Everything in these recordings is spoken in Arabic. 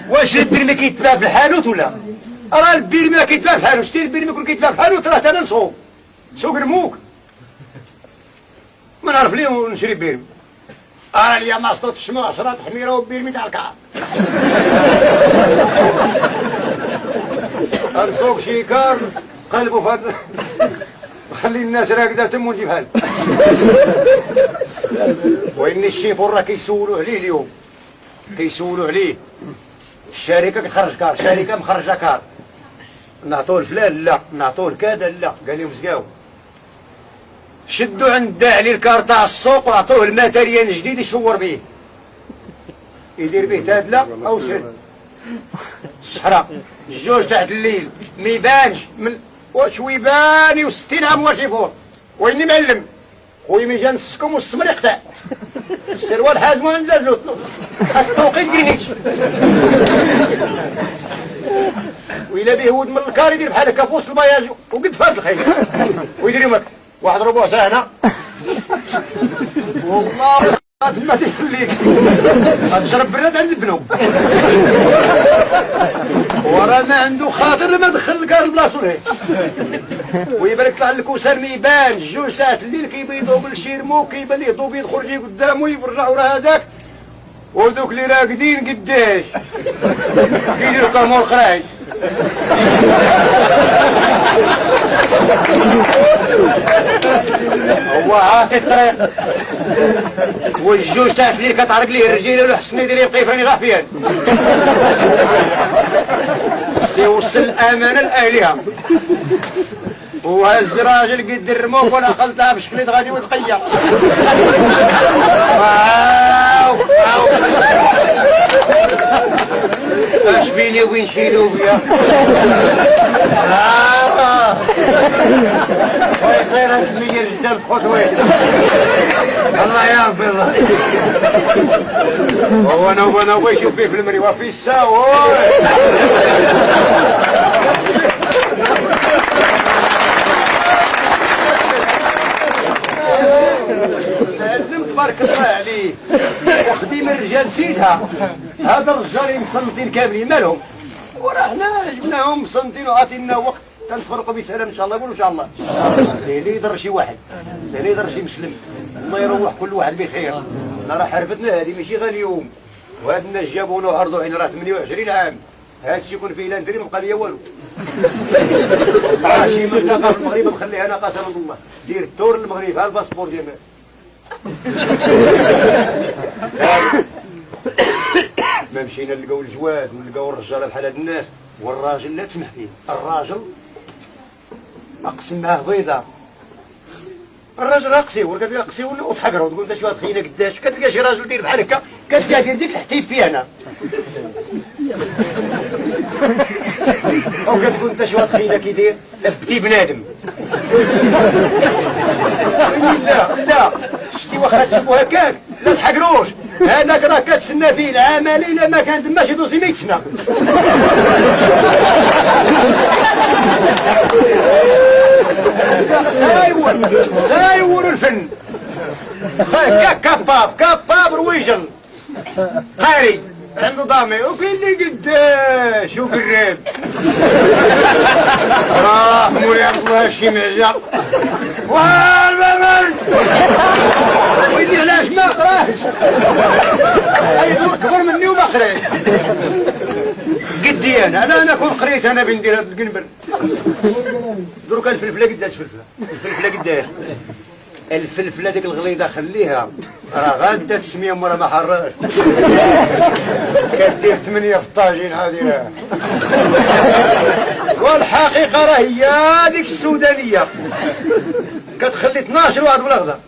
واش البيرمي كيتباع في الحانوت ولا؟ راه البيرمي ما كيتباع في الحانوت، شتي البيرمي يكون كيتباع في الحانوت راه انا نسوق سوق الموك ما نعرف ليه ونشري بيرمي. انا اليوم ما صوت الشمع 10 حميره وبيرمي تاع الكعب. نسوق شي كار قلبوا فهاد خلي الناس راكده تم ونجيبها له. وإن الشيفور راه كيسولوا عليه اليوم، كيسولوا عليه الشركه كتخرج كار، شركه مخرجه كار، نعطوه الفلان لا، نعطوه الكذا لا، قال لهم سقاو شدوا عند الداعي الكار تاع السوق وعطوه الماتريال جديد يشور به، يدير به تادله او شد الصحراء الجوج تحت الليل ما يبانش من واش ويباني و60 عام واش يفور. ويني معلم خويا ملي جا نسكم والسمر يقطع السروال حازمو نزلو التوقيت كرينيتش وإلا به ود من الكار يدير بحال هكا في وسط البياج وقد فات الخيل ويدير يمك واحد ربع ساعه هنا والله ما تخليك تشرب براد عند البنو وراه ما عنده خاطر لما دخل الكار لبلاصتو لهيه ويبان طلع الكوسر ما يبانش جوج ساعات الليل كيبيضوا بالشيرمو كيبان ليه ضوبيض خرجي قدامو يرجعوا راه هذاك ودوك اللي راقدين قداش كيديروا كامور خرايج هو عاطي الطريق والجوج تاع الليل كتعرق ليه الرجيله والحسن يدير يبقى يفرني غافيان سيوصل الامانه لاهلها وهز راجل قد الرموك ولا قلتها بشكليت غادي وتقيا اش بيني وبين شيلوبيا خير هاد المية الجدال بخطوين الله يعرف الله هو انا يشوف فيه في المريوه في الساوي لازم تبارك الله عليه وخديم الرجال سيدها هذا الرجال مصنطين كاملين مالهم وراه حنا جبناهم مصنطين وعطينا وقت تنتفرقوا بسلام ان شاء الله نقولوا ان شاء الله اللي يضر شي واحد اللي يضر شي مسلم الله يروح كل واحد بخير راه حرفتنا هذه ماشي غير اليوم وهاد الناس جابونا وعرضوا علينا راه 28 عام هادشي يكون فيه لا ندري ما بقى ليا والو شي منطقه في المغرب نخليها انا قسما بالله دير الدور للمغرب ها الباسبور ديال ما مشينا نلقاو الجواد ونلقاو الرجاله بحال هاد الناس والراجل لا تسمح فيه الراجل اقسم معاه بيضه الراجل اقسي ورقد اقسي وتحقروا تقول انت شي واحد خينا قداش كتلقى شي راجل داير بحال هكا كتلقى دير ديك الحتيب فيها انا او كتقول انت شي واحد خينا كيدير لبتي بنادم لا شتي واخا تشوفو هكاك لا تحقروش هذاك راه كتسنى فيه العمليه الا ما كانت ماشي دوزي 100 سنه سايور الفن كباب رويجل قاري عنده ضامي وكاين اللي قداش وقراب راه مولي عبد الله شي معجق والبابل ويدي علاش ما قراش كبر مني وما قراش قدي انا كون قريت انا بندير هاد القنبر دروك الفلفله قداش الفلفله قداش الفلفله ديك الغليظه خليها راه غاده تسميه مرا ما حراش كدير 8 في الطاجين هذه راه والحقيقه راه هي هذيك السودانيه كتخلي 12 واحد بالغدا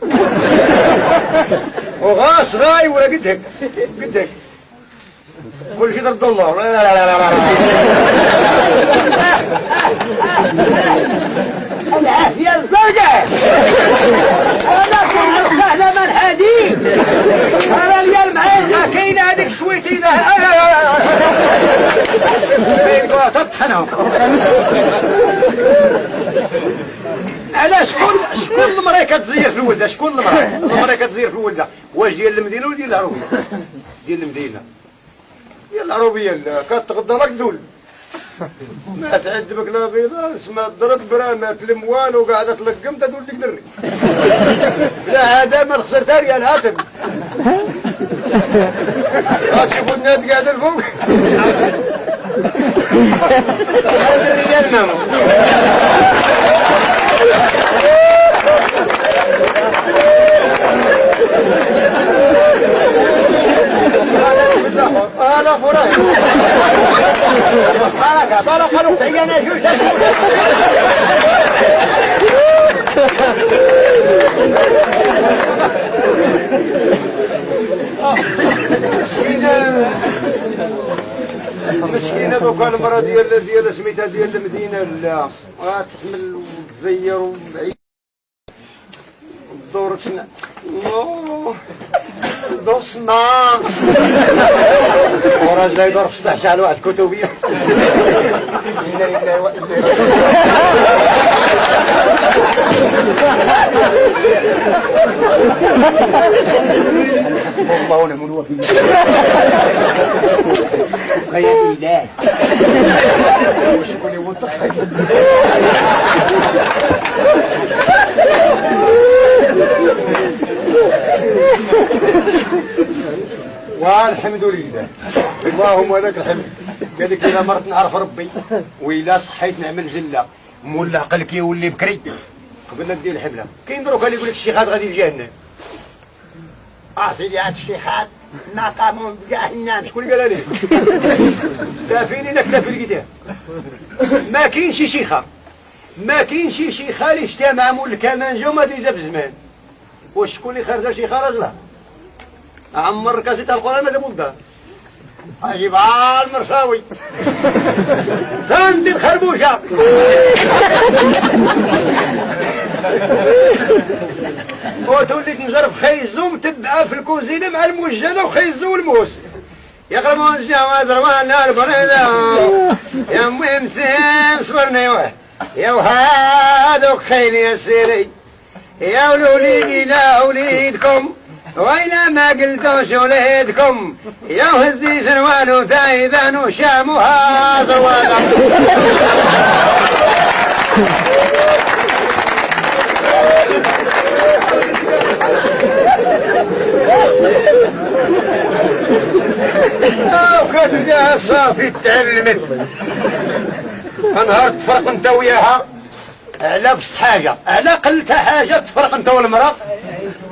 وغاس غاي ولا قد هك كل شيء ضد الله لا العافية الزرقاء أنا كنت سهلة من الحديد أنا اليوم معايا كاين هذيك شويتي ذا كاين تطحنهم على شكون المرأة كتزير في الولدة المرأة كتزير في الولدة واش ديال المدينة ولا ديال الهروية ديال المدينة يلا روبيا لا كتغدى لك دول ما تعذبك لا بيضاء ما تضرب برا ما تلم والو قاعده تلقم تدور لك دري لا هذا ما خسرتها ريال هاتم تشوفوا الناس قاعده الفوق هذا الرجال مامو أنا فراي أنا خلوق تعيانا شو مسكينة دوكا المرأة ديال سميتها ديال المدينة لا غتحمل وتزير وبعيد دور سنا دور سنا وراجل يدور في 16 على واحد كتبية إنا لله وإنا إليه والله ونعم الوكيل يا إله وشكوني منطقة والحمد لله اللهم لك الحمد. قال لك الا مرت نعرف ربي وإلا صحيت نعمل جله مولا عقلك يولي بكري قبل لا ندير الحمله. كاين دروك اللي يقول لك الشيخات غادي لجهنم. سيدي هاد الشيخات ناقمون بجهنم. شكون اللي قالها لي؟ كافيني لك لا في الكتاب. ما كاينش شي شيخه ما كاينش شي شيخه اللي اجتمع مول الكمانجه وما ديزها في زمان. واش شكون اللي خرج شيخه راجله؟ عمر كاسيت القرآن هذا مبدا اجيب المرشاوي ساندي الخربوشه وتولي تنجرب خيزوم تبقى في الكوزينه مع الموجله وخيزو والموس يقربون الجواز روانا البريده يا مهم سيم صبرني واه يا وهادوك خير يا سيري يا ولوليدي لا وليدكم وإلا ما قلتوش وليدكم يا هزي سروال تايبان وشامها زوالا. وكتلقاها صافي تعلمت نهار تفرق انت وياها على بسط حاجه على قلتها حاجه تفرق انت والمراه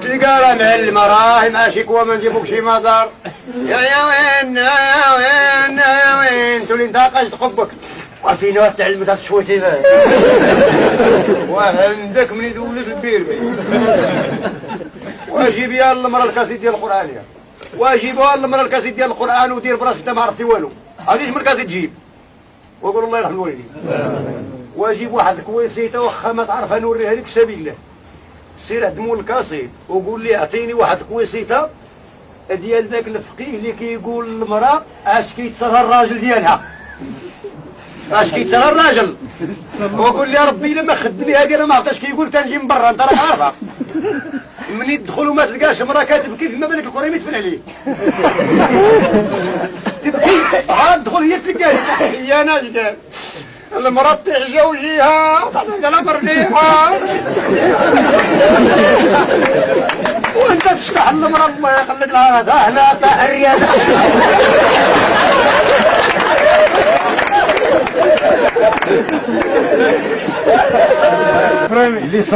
تلقى راه مع المراه مع شكوى ما نجيبوك شي مدار يا وين يا وين يا وين تولي انت قاش تقبك وفينا تعلمت هاد شويتي وعندك من يدولك البير واجيب يا المراه الكاسيت ديال القران واجيبوها المراه الكاسيت ديال القران ودير براسك انت ما عرفتي والو هاديش من الكاسيت تجيب وقول الله يرحم الوالدين. واجيب واحد الكويسيته واخا ما تعرفها نوريها لك سبيل الله سير هدمو الكاسيت وقول لي اعطيني واحد الكويسيته ديال ذاك الفقيه اللي كيقول المراه اش كيتصغر الراجل ديالها اش كيتصغر الراجل وقول لي ربي لما خدني هادي انا ما عرفتش كيقول تنجي من برا انت راك عارفها من يدخل وما تلقاش مراه كتبكي فما بالك الاخرين يدفن عليه تبكي عاد تدخل هي تلقاه يا ناجد المرأة تحجى وجيها وتحتاج على برليها وانت تشتح المرأة الله يخليك لها هلا تحرية